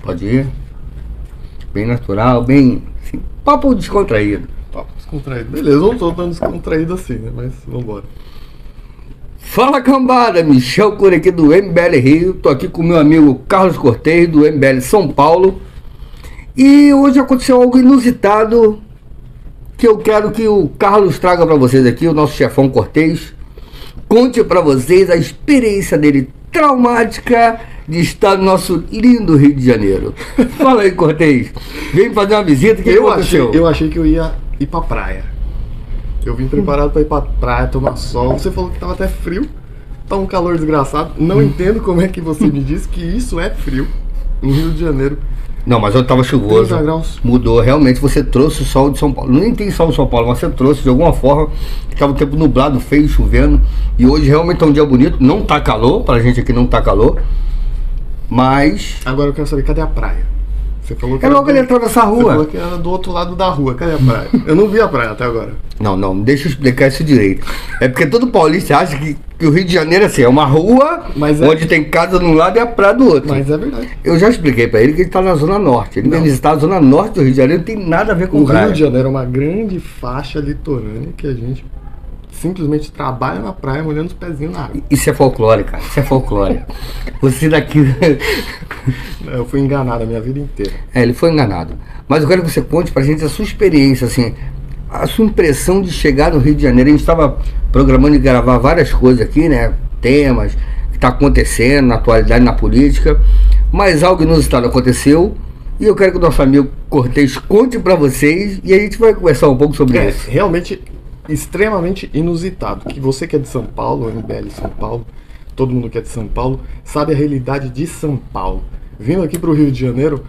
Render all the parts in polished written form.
Pode ir. Bem natural, bem... Assim, papo descontraído. Papo descontraído. Beleza, não tô tão descontraído assim, né? Mas vambora. Fala, cambada, Michel Cury aqui do MBL Rio. Tô aqui com meu amigo Carlos Cortez do MBL São Paulo. E hoje aconteceu algo inusitado que eu quero que o Carlos traga para vocês aqui, o nosso chefão Cortez. Conte para vocês a experiência dele traumática de estar no nosso lindo Rio de Janeiro. Fala aí, Cortez. Vem fazer uma visita, o que aconteceu? Eu achei que eu ia ir pra praia. Eu vim preparado pra ir pra praia, tomar sol. Você falou que tava até frio. Tá um calor desgraçado. Não entendo como é que você me disse que isso é frio no Rio de Janeiro. Não, mas eu tava chuvoso. 30 graus. Mudou, realmente você trouxe o sol de São Paulo. Nem tem sol em São Paulo, mas você trouxe de alguma forma. Tava o tempo nublado, feio, chovendo. E hoje realmente é um dia bonito. Não tá calor, pra gente aqui não tá calor. Mas... Agora eu quero saber, cadê a praia? Você falou que é logo ele atravessar a Você rua. falou que era do outro lado da rua. Cadê a praia? Eu não vi a praia até agora. Não, deixa eu explicar isso direito. É porque todo paulista acha que o Rio de Janeiro é assim, é uma rua onde tem casa de um lado e a praia do outro. Mas é verdade. Eu já expliquei pra ele que ele tá na Zona Norte. Ele vem visitar a Zona Norte do Rio de Janeiro, não tem nada a ver com o praia. Rio de Janeiro é uma grande faixa litorânea que a gente simplesmente trabalha na praia molhando os pezinhos na água. Isso é folclore, cara. Isso é folclore. Você daqui... Eu fui enganado a minha vida inteira. Ele foi enganado. Mas eu quero que você conte pra gente a sua experiência, assim, a sua impressão de chegar no Rio de Janeiro. A gente estava programando de gravar várias coisas aqui, né? Temas que tá acontecendo na atualidade, na política. Mas algo inusitado aconteceu. E eu quero que o nosso amigo Cortez conte pra vocês. E a gente vai conversar um pouco sobre isso. Realmente extremamente inusitado. Que você que é de São Paulo, MBL São Paulo, todo mundo que é de São Paulo, sabe a realidade de São Paulo. Vindo aqui para o Rio de Janeiro,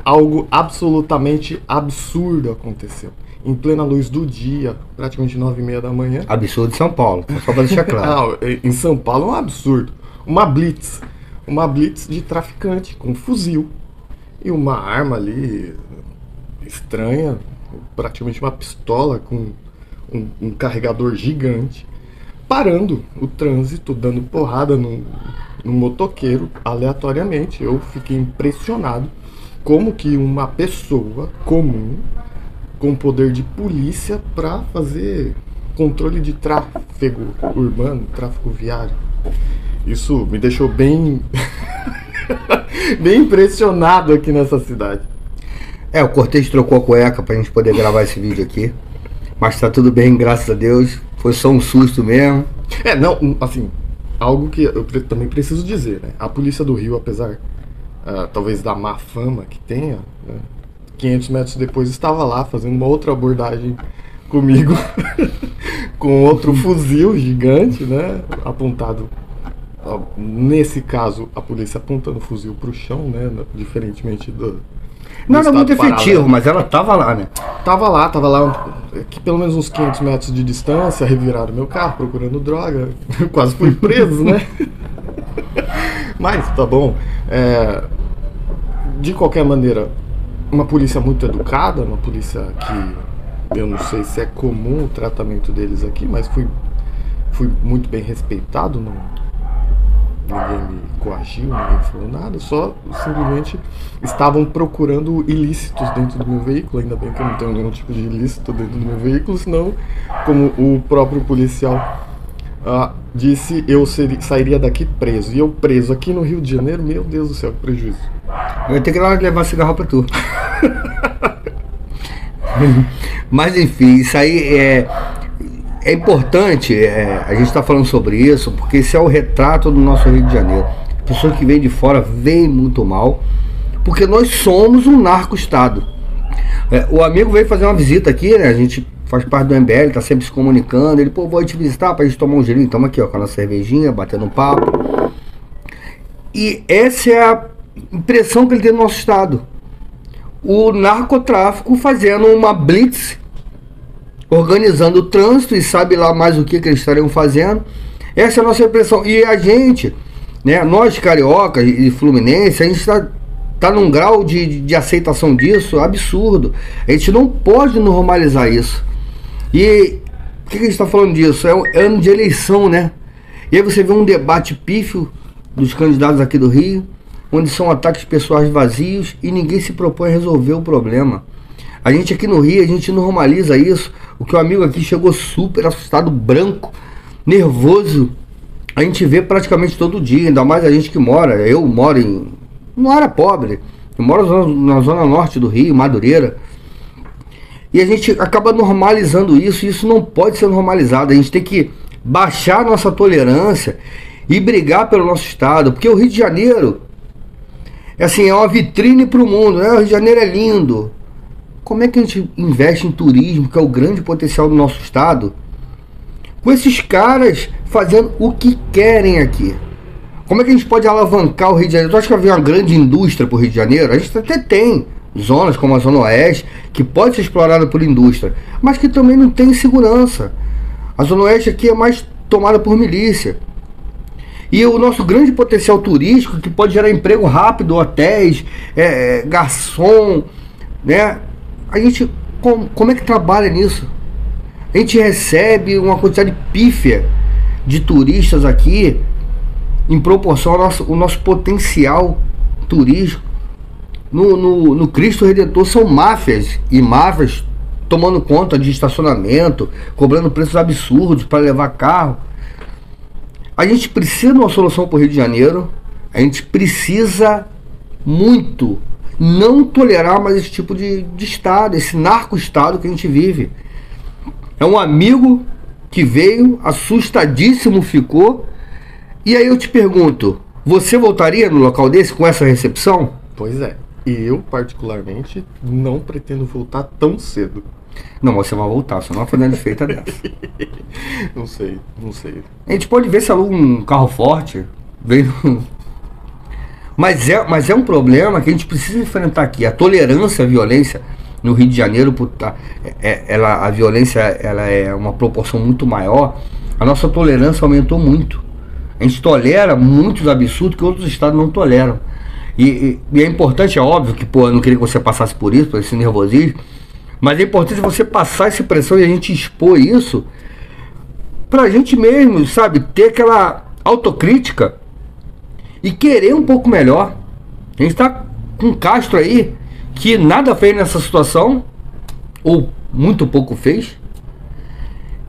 algo absolutamente absurdo aconteceu. Em plena luz do dia, praticamente 9h30 da manhã. Absurdo de São Paulo, só para deixar claro. Em São Paulo é um absurdo. Uma blitz de traficante com fuzil e uma arma ali estranha, praticamente uma pistola com um carregador gigante, parando o trânsito, dando porrada no motoqueiro aleatoriamente. Eu fiquei impressionado como que uma pessoa comum com poder de polícia para fazer controle de tráfego urbano, tráfego viário. Isso me deixou bem bem impressionado aqui nessa cidade. O Cortez trocou a cueca pra gente poder gravar esse vídeo aqui. Mas tá tudo bem, graças a Deus. Foi só um susto mesmo. Não, assim, algo que eu também preciso dizer, né? A polícia do Rio, apesar talvez da má fama que tenha, né? 500 metros depois estava lá fazendo uma outra abordagem comigo com outro fuzil gigante, né? Apontado, nesse caso, a polícia apontando o fuzil pro chão, né? Diferentemente do... Não era muito efetivo, mas ela tava lá, né? Tava lá, que pelo menos uns 500 metros de distância, reviraram meu carro procurando droga, quase fui preso, né? Mas tá bom. De qualquer maneira, uma polícia muito educada, uma polícia que eu não sei se é comum o tratamento deles aqui, mas fui muito bem respeitado, ninguém me coagiu, ninguém falou nada, só simplesmente estavam procurando ilícitos dentro do meu veículo. Ainda bem que eu não tenho nenhum tipo de ilícito dentro do meu veículo, senão, como o próprio policial disse, eu sairia daqui preso. E eu preso aqui no Rio de Janeiro, meu Deus do céu, que prejuízo. Eu ia ter que ir lá levar cigarro pra tu. Mas enfim, isso aí é importante, a gente está falando sobre isso, porque esse é o retrato do nosso Rio de Janeiro. Pessoas que vêm de fora veem muito mal, porque nós somos um narco-estado. O amigo veio fazer uma visita aqui, né? A gente faz parte do MBL, está sempre se comunicando. Ele, vou te visitar pra gente tomar um gelinho. Toma aqui, ó, com a nossa cervejinha, batendo um papo. E essa é a impressão que ele tem no nosso estado. O narcotráfico fazendo uma blitz, organizando o trânsito, e sabe lá mais o que eles estariam fazendo. Essa é a nossa impressão. E a gente, né, nós cariocas e fluminense, a gente tá num grau de aceitação disso absurdo. A gente não pode normalizar isso. E por que a gente está falando disso? É ano de eleição, né? E aí você vê um debate pífio dos candidatos aqui do Rio, onde são ataques pessoais vazios e ninguém se propõe a resolver o problema. A gente aqui no Rio, a gente normaliza isso. O que o amigo aqui chegou super assustado, branco, nervoso, a gente vê praticamente todo dia, ainda mais a gente que mora. Eu moro em uma área pobre, eu moro na zona norte do Rio, Madureira. E a gente acaba normalizando isso, e isso não pode ser normalizado. A gente tem que baixar nossa tolerância e brigar pelo nosso estado, porque o Rio de Janeiro assim, é uma vitrine para o mundo, né? O Rio de Janeiro é lindo. Como é que a gente investe em turismo, que é o grande potencial do nosso estado, com esses caras fazendo o que querem aqui? Como é que a gente pode alavancar o Rio de Janeiro? Tu acha que vai vir uma grande indústria para o Rio de Janeiro? A gente até tem zonas como a Zona Oeste, que pode ser explorada por indústria, mas que também não tem segurança. A Zona Oeste aqui é mais tomada por milícia. E o nosso grande potencial turístico, que pode gerar emprego rápido, hotéis, garçom, né? A gente, como é que trabalha nisso? A gente recebe uma quantidade pífia de turistas aqui, em proporção ao nosso potencial turístico. No Cristo Redentor são máfias, e máfias tomando conta de estacionamento, cobrando preços absurdos para levar carro. A gente precisa de uma solução para o Rio de Janeiro. A gente precisa muito não tolerar mais esse tipo de estado, esse narco-estado que a gente vive. É um amigo que veio, assustadíssimo ficou. E aí eu te pergunto, você voltaria no local desse com essa recepção? Pois é. E eu, particularmente, não pretendo voltar tão cedo. Não, você vai voltar, você não vai fazer uma desfeita dessa. Não sei. A gente pode ver se aluga um carro forte. Mas é um problema que a gente precisa enfrentar aqui. A tolerância à violência no Rio de Janeiro, a violência ela é uma proporção muito maior. A nossa tolerância aumentou muito. A gente tolera muitos absurdos que outros estados não toleram. E é importante, é óbvio que eu não queria que você passasse por isso, por esse nervosismo, mas é importante você passar essa pressão e a gente expor isso pra gente mesmo, sabe, ter aquela autocrítica e querer um pouco melhor. A gente tá com Castro aí que nada fez nessa situação, ou muito pouco fez,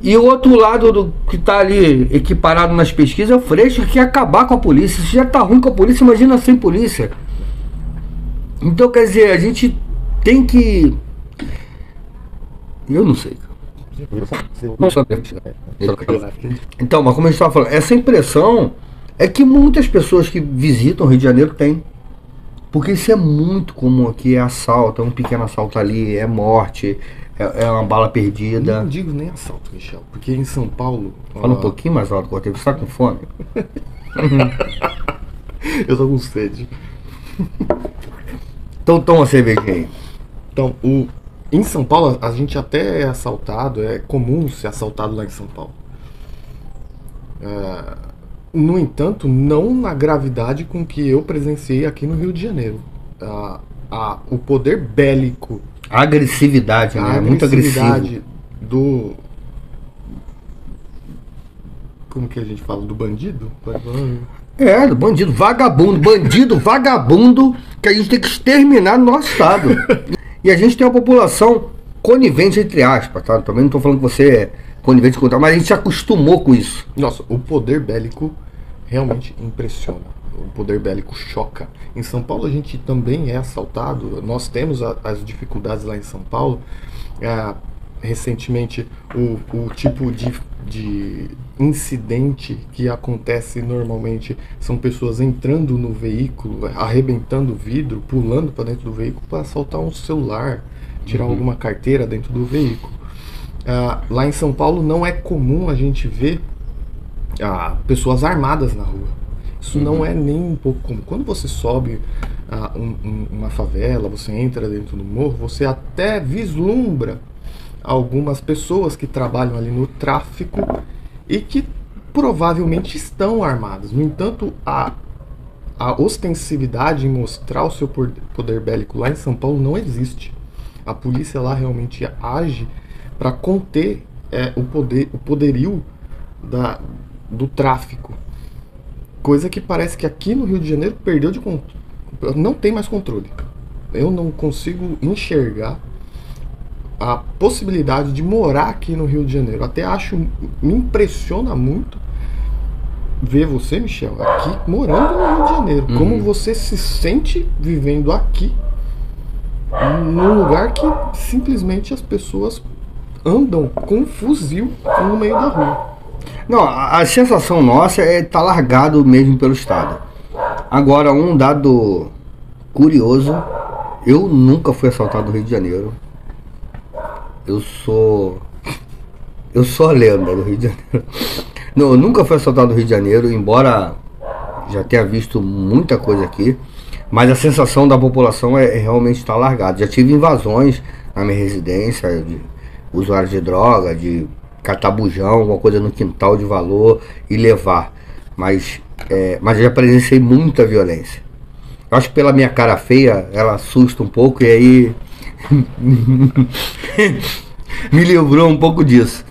e o outro lado que tá ali equiparado nas pesquisas é o Freixo, que quer acabar com a polícia. Se já tá ruim com a polícia, imagina sem polícia. Então, quer dizer, a gente tem que... Eu não sei. Então, mas como a gente estava falando, essa impressão é que muitas pessoas que visitam o Rio de Janeiro têm. Porque isso é muito comum aqui, é assalto, é um pequeno assalto ali, é morte, é uma bala perdida. Não digo nem assalto, Michel, porque em São Paulo... Fala um pouquinho mais alto, você está com fome? Eu tô com sede. Então toma uma cervejinha aí. Então, em São Paulo, a gente até é assaltado, é comum ser assaltado lá em São Paulo. No entanto, não na gravidade com que eu presenciei aqui no Rio de Janeiro. O poder bélico, a agressividade, né? Muito agressivo. Como que a gente fala? Do bandido? Do bandido, vagabundo que a gente tem que exterminar no nosso estado. E a gente tem uma população conivente, entre aspas, tá? Também não estou falando que você é conivente com outra, mas a gente se acostumou com isso. Nossa, o poder bélico realmente impressiona. O poder bélico choca. Em São Paulo a gente também é assaltado. Nós temos as dificuldades lá em São Paulo. Recentemente, o tipo de incidente que acontece normalmente são pessoas entrando no veículo, arrebentando o vidro, pulando para dentro do veículo para assaltar um celular, tirar alguma carteira dentro do veículo. Lá em São Paulo não é comum a gente ver pessoas armadas na rua. Isso não é nem um pouco comum. Quando você sobe uma favela, você entra dentro do morro, você até vislumbra algumas pessoas que trabalham ali no tráfico e que provavelmente estão armadas. No entanto, a ostensividade em mostrar o seu poder bélico lá em São Paulo não existe. A polícia lá realmente age para conter o poderio do tráfico. Coisa que parece que aqui no Rio de Janeiro perdeu não tem mais controle. Eu não consigo enxergar a possibilidade de morar aqui no Rio de Janeiro. Até acho, me impressiona muito ver você, Michel, aqui morando no Rio de Janeiro. Como você se sente vivendo aqui, num lugar que simplesmente as pessoas andam com um fuzil no meio da rua. Não, a sensação nossa é estar largado mesmo pelo Estado. Agora, um dado curioso, eu nunca fui assaltado no Rio de Janeiro. Eu sou a lenda do Rio de Janeiro. Não, eu nunca fui assaltado no Rio de Janeiro, embora já tenha visto muita coisa aqui. Mas a sensação da população é realmente estar largado. Já tive invasões na minha residência, de usuários de droga, de catar bujão, alguma coisa no quintal de valor e levar. Mas eu já presenciei muita violência. Eu acho que pela minha cara feia, ela assusta um pouco e aí me livrou um pouco disso.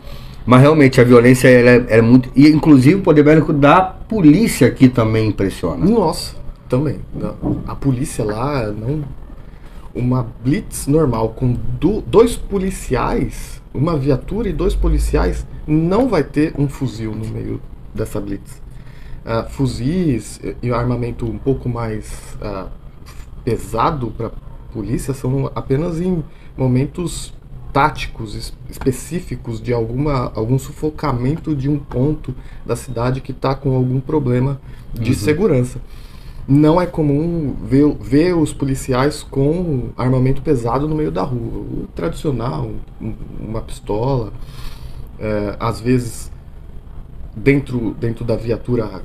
Mas realmente a violência é muito... E inclusive o poder bélico da polícia aqui também impressiona. Nossa, também. A polícia lá, não... Uma blitz normal com dois policiais, uma viatura e 2 policiais, não vai ter um fuzil no meio dessa blitz. Fuzis e armamento um pouco mais pesado para polícia são apenas em momentos táticos específicos de algum sufocamento de um ponto da cidade que está com algum problema de segurança. Não é comum ver os policiais com armamento pesado no meio da rua. O tradicional, uma pistola, às vezes dentro da viatura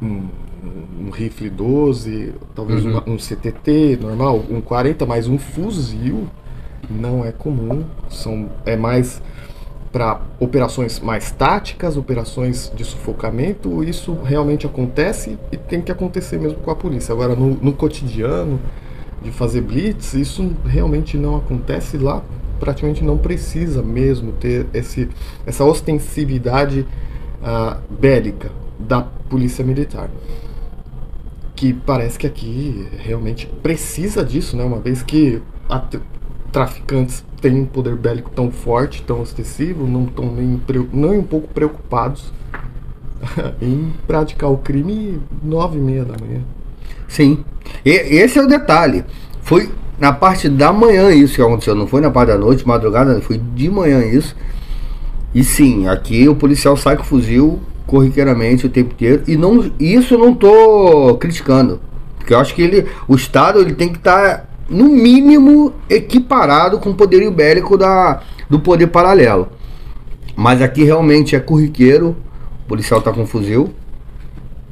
um rifle 12, talvez um CTT normal, um 40, mas um fuzil não é comum. É mais para operações mais táticas, operações de sufocamento. Isso realmente acontece e tem que acontecer mesmo com a polícia. Agora, no cotidiano de fazer blitz, isso realmente não acontece lá. Praticamente não precisa mesmo ter essa ostensividade bélica da polícia militar, que parece que aqui realmente precisa disso, né? Uma vez que traficantes têm um poder bélico tão forte, tão ostensivo, não estão nem um pouco preocupados em praticar o crime 9h30 da manhã. Sim, esse é o detalhe. Foi na parte da manhã isso que aconteceu, não foi na parte da noite, madrugada, foi de manhã isso. E sim, aqui o policial sai com fuzil corriqueiramente o tempo inteiro. E isso eu não tô criticando, porque eu acho que o Estado ele tem que estar no mínimo equiparado com o poderio bélico do poder paralelo. Mas aqui realmente é corriqueiro, o policial tá com fuzil.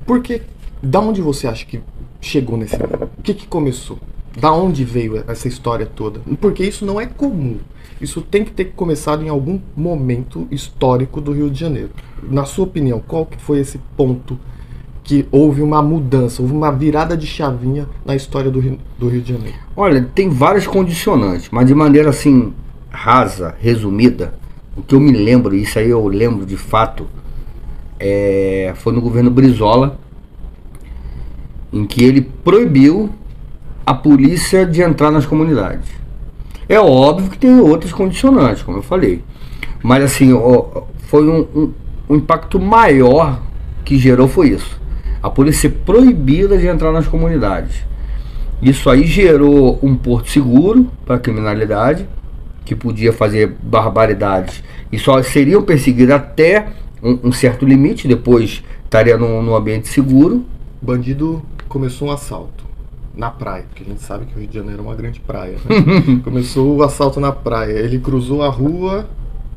Porque, da onde você acha que chegou nesse nível? O que começou? Da onde veio essa história toda? Porque isso não é comum. Isso tem que ter começado em algum momento histórico do Rio de Janeiro. Na sua opinião, qual que foi esse ponto que houve uma mudança, houve uma virada de chavinha na história do Rio de Janeiro? Olha, tem vários condicionantes, mas de maneira assim, rasa, resumida, o que eu me lembro, isso aí eu lembro de fato, foi no governo Brizola, em que ele proibiu a polícia de entrar nas comunidades. É óbvio que tem outros condicionantes, como eu falei, mas assim, foi um impacto maior que gerou foi isso. A polícia ser proibida de entrar nas comunidades. Isso aí gerou um porto seguro para a criminalidade, que podia fazer barbaridades e só seriam perseguidos até um certo limite, depois estaria num ambiente seguro. O bandido começou um assalto na praia, porque a gente sabe que o Rio de Janeiro é uma grande praia, né? Começou o assalto na praia, ele cruzou a rua,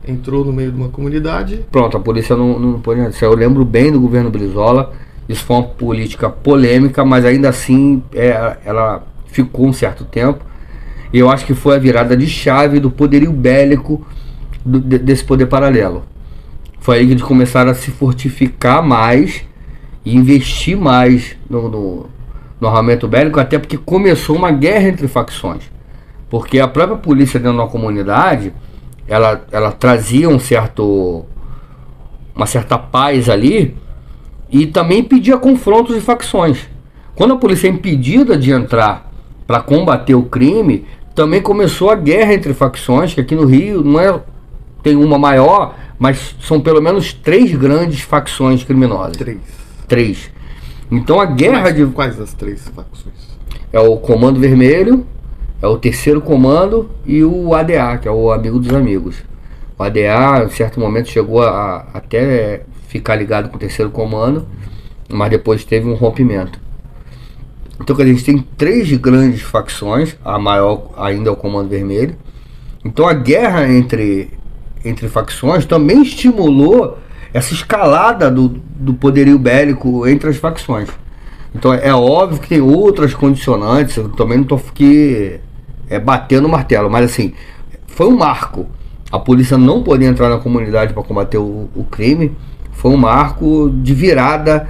entrou no meio de uma comunidade. Pronto, a polícia não pode. Eu lembro bem do governo Brizola. Isso foi uma política polêmica, mas ainda assim ela ficou um certo tempo. E eu acho que foi a virada de chave do poderio bélico desse poder paralelo. Foi aí que eles começaram a se fortificar mais e investir mais no armamento bélico, até porque começou uma guerra entre facções. Porque a própria polícia dentro da comunidade, ela trazia uma certa paz ali, e também pedia confrontos de facções. Quando a polícia é impedida de entrar para combater o crime, também começou a guerra entre facções, que aqui no Rio não é, tem uma maior, mas são pelo menos 3 grandes facções criminosas. 3. Então a guerra de... Quais as 3 facções? É o Comando Vermelho, é o Terceiro Comando e o ADA, que é o Amigo dos Amigos. O ADA, em certo momento, chegou a até ficar ligado com o Terceiro Comando, mas depois teve um rompimento. Então a gente tem 3 grandes facções, a maior ainda é o Comando Vermelho. Então a guerra entre facções também estimulou essa escalada do poderio bélico entre as facções. Então é óbvio que tem outras condicionantes, eu também não estou aqui batendo o martelo, mas assim, foi um marco. A polícia não poder entrar na comunidade para combater o crime foi um marco de virada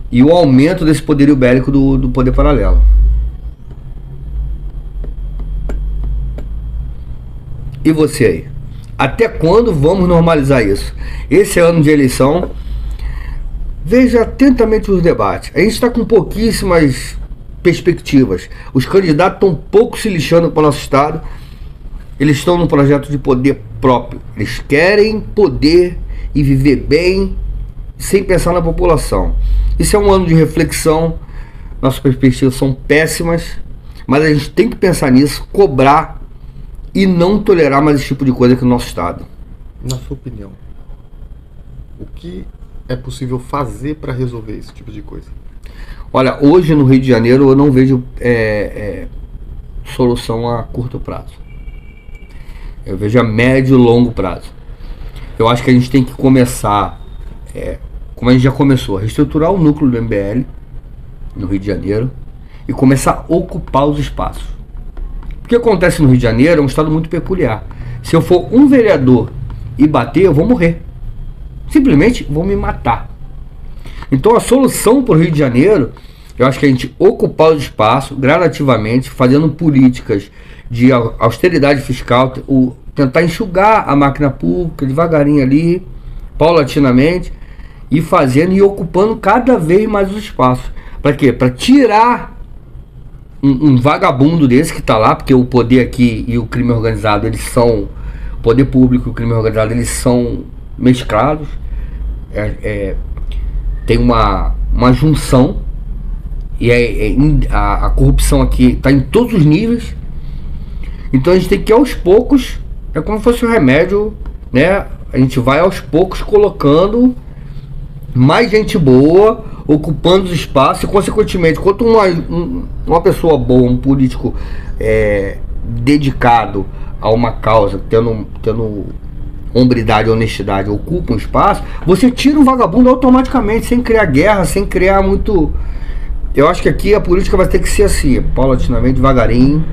e o aumento desse poderio bélico do poder paralelo. E você aí? Até quando vamos normalizar isso? Esse é ano de eleição. Veja atentamente os debates. A gente está com pouquíssimas perspectivas. Os candidatos estão pouco se lixando para o nosso estado. Eles estão num projeto de poder próprio. Eles querem poder e viver bem sem pensar na população. Isso é um ano de reflexão. Nossas perspectivas são péssimas, mas a gente tem que pensar nisso, cobrar e não tolerar mais esse tipo de coisa aqui no nosso estado. Na sua opinião, o que é possível fazer para resolver esse tipo de coisa? Olha, hoje no Rio de Janeiro eu não vejo solução a curto prazo. Eu vejo a médio e longo prazo. Eu acho que a gente tem que começar, como a gente já começou, a reestruturar o núcleo do MBL no Rio de Janeiro e começar a ocupar os espaços. O que acontece no Rio de Janeiro é um estado muito peculiar. Se eu for um vereador e bater, eu vou morrer. Simplesmente vou me matar. Então a solução para o Rio de Janeiro, eu acho que a gente ocupar os espaços gradativamente, fazendo políticas de austeridade fiscal, tentar enxugar a máquina pública devagarinho ali, paulatinamente, e fazendo e ocupando cada vez mais os espaços. Para quê? Para tirar um vagabundo desse que está lá, porque o poder aqui e o crime organizado, eles são, o poder público e o crime organizado, eles são mesclados. Tem uma junção, e a corrupção aqui está em todos os níveis. Então a gente tem que ir aos poucos, é como se fosse um remédio, né? A gente vai aos poucos colocando mais gente boa, ocupando os espaços, e consequentemente, quanto uma pessoa boa, um político dedicado a uma causa, tendo hombridade e honestidade, ocupa um espaço, você tira um vagabundo automaticamente, sem criar guerra, sem criar muito... Eu acho que aqui a política vai ter que ser assim, paulatinamente, devagarinho,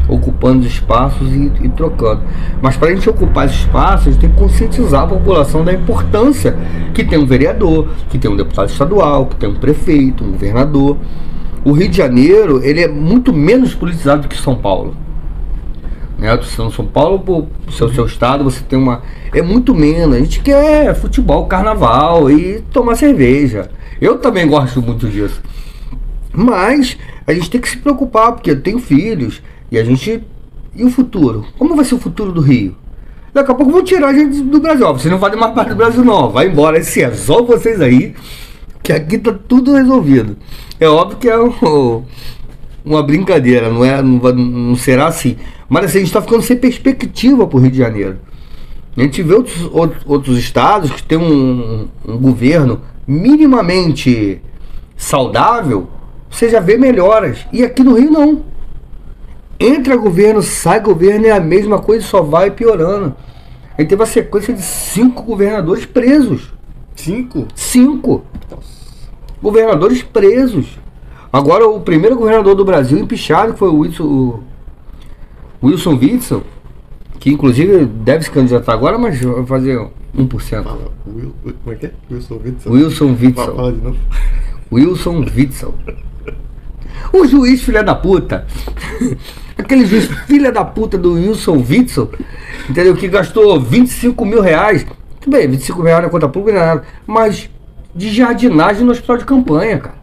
ocupando os espaços e trocando. Mas para a gente ocupar esses espaços, a gente tem que conscientizar a população da importância que tem um vereador, que tem um deputado estadual, que tem um prefeito, um governador. O Rio de Janeiro, ele é muito menos politizado do que São Paulo. Né? São Paulo, pro seu estado, você tem uma... É muito menos. A gente quer futebol, carnaval e tomar cerveja. Eu também gosto muito disso. Mas a gente tem que se preocupar, porque eu tenho filhos. E a gente... E o futuro? Como vai ser o futuro do Rio? Daqui a pouco vão tirar a gente do Brasil. Vocês não fazem mais parte do Brasil, não. Vai embora. Esse é só vocês aí, que aqui tá tudo resolvido. É óbvio que é uma brincadeira, não será assim. Mas assim, a gente tá ficando sem perspectiva pro Rio de Janeiro. A gente vê outros estados que tem um governo minimamente saudável, você já vê melhoras. E aqui no Rio não. Entra governo, sai governo, é a mesma coisa, só vai piorando. A gente teve uma sequência de 5 governadores presos. 5? 5 governadores presos. Agora o primeiro governador do Brasil empichado, que foi o Wilson Witzel, que inclusive deve se candidatar agora, mas vai fazer 1%. Fala, como é que é? Wilson Witzel? Wilson Witzel. Fala de novo. Wilson Witzel. O juiz filha da puta. Aquele juiz filha da puta do Wilson Witzel, entendeu? Que gastou 25 mil reais. Tudo bem, 25 mil reais na conta pública não é nada. Mas de jardinagem no hospital de campanha, cara.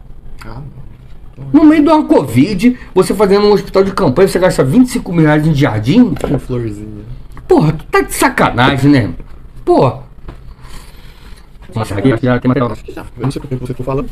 No meio de uma Covid, você fazendo um hospital de campanha, você gasta 25 mil reais em jardim? Com florzinha. Porra, tu tá de sacanagem, né? Porra. Nossa, aqui já tem material. Acho que já. Eu não sei por que você tá falando.